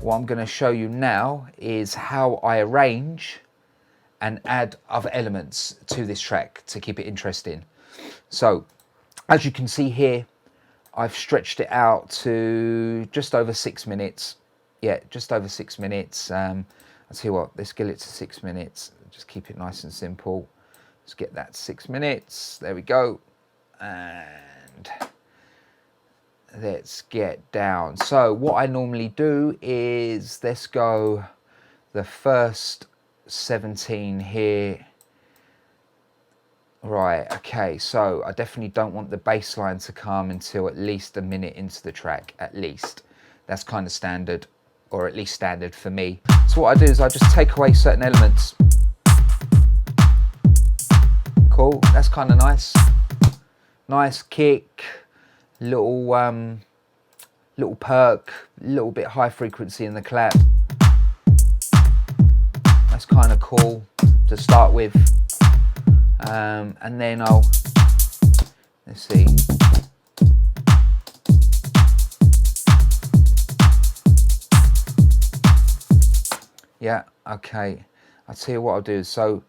What I'm going to show you now is how I arrange and add other elements to this track to keep it interesting. So as you can see here, I've stretched it out to just over 6 minutes. Yeah, just over 6 minutes. I'll tell you what, let's get it to 6 minutes. Just keep it nice and simple. Let's get that 6 minutes. There we go. And let's get down. So what I normally do is, let's go the first 17 here. Right, okay, so I definitely don't want the bass line to come until at least a minute into the track, at least. That's kind of standard, or at least standard for me. So what I do is I just take away certain elements. Cool, that's kind of nice. Nice kick, little perk, little bit high frequency in the clap. That's kind of cool to start with. And then let's see. Yeah, okay. I'll tell you what I'll do. So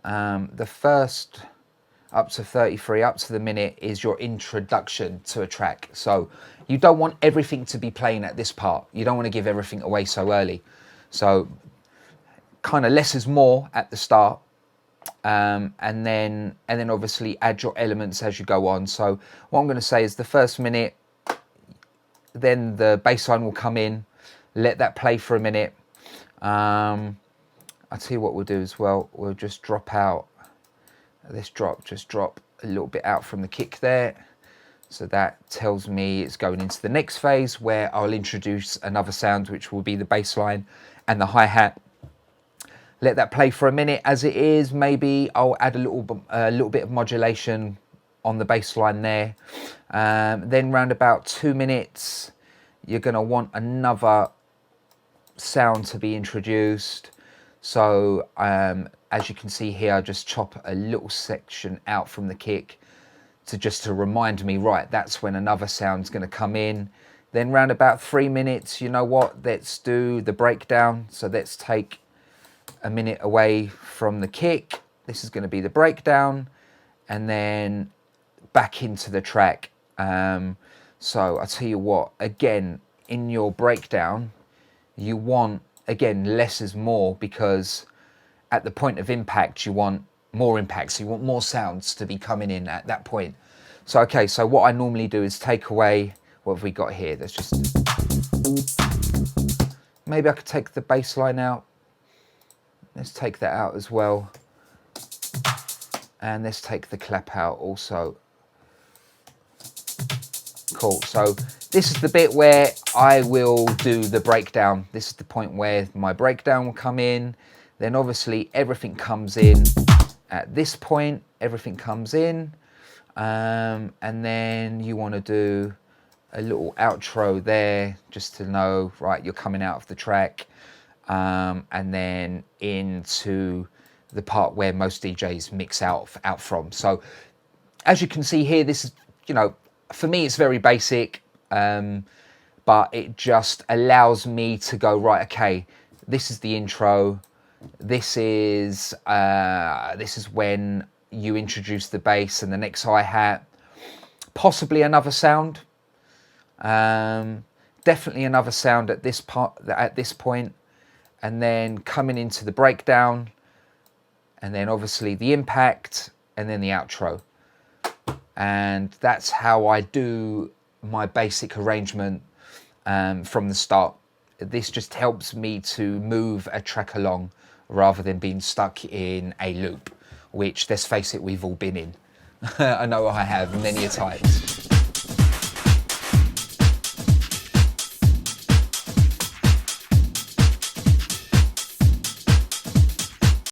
the first up to 33, up to the minute, is your introduction to a track. So you don't want everything to be playing at this part. You don't want to give everything away so early. So kind of less is more at the start. And then obviously add your elements as you go on. So what I'm going to say is the first minute, then the bass line will come in, let that play for a minute. I'll tell you what we'll do as well. We'll just drop out this just drop a little bit out from the kick there. So that tells me it's going into the next phase, where I'll introduce another sound, which will be the bass line and the hi-hat. Let that play for a minute as it is. Maybe I'll add a little bit of modulation on the bass line there. Then round about 2 minutes, you're going to want another sound to be introduced. So as you can see here, I just chop a little section out from the kick to remind me, right, that's when another sound's going to come in. Then round about 3 minutes, you know what, let's do the breakdown. So let's take a minute away from the kick. This is going to be the breakdown, and then back into the track. So I tell you what, again, in your breakdown, you want, again, less is more, because at the point of impact, you want more impact. So you want more sounds to be coming in at that point. So, okay, so what I normally do is take away, what have we got here? There's just, maybe I could take the bass line out. Let's take that out as well. And let's take the clap out also. Cool, so this is the bit where I will do the breakdown. This is the point where my breakdown will come in. Then obviously everything comes in at this point, everything comes in. And then you want to do a little outro there, just to know, right, you're coming out of the track. And then into the part where most DJs mix out from. So as you can see here, this is, you know, for me it's very basic, but it just allows me to go, right, okay, this is the intro, this is when you introduce the bass and the next hi-hat, possibly another sound, definitely another sound at this point, and then coming into the breakdown, and then obviously the impact, and then the outro. And that's how I do my basic arrangement from the start. This just helps me to move a track along rather than being stuck in a loop, which, let's face it, we've all been in. I know I have many a times.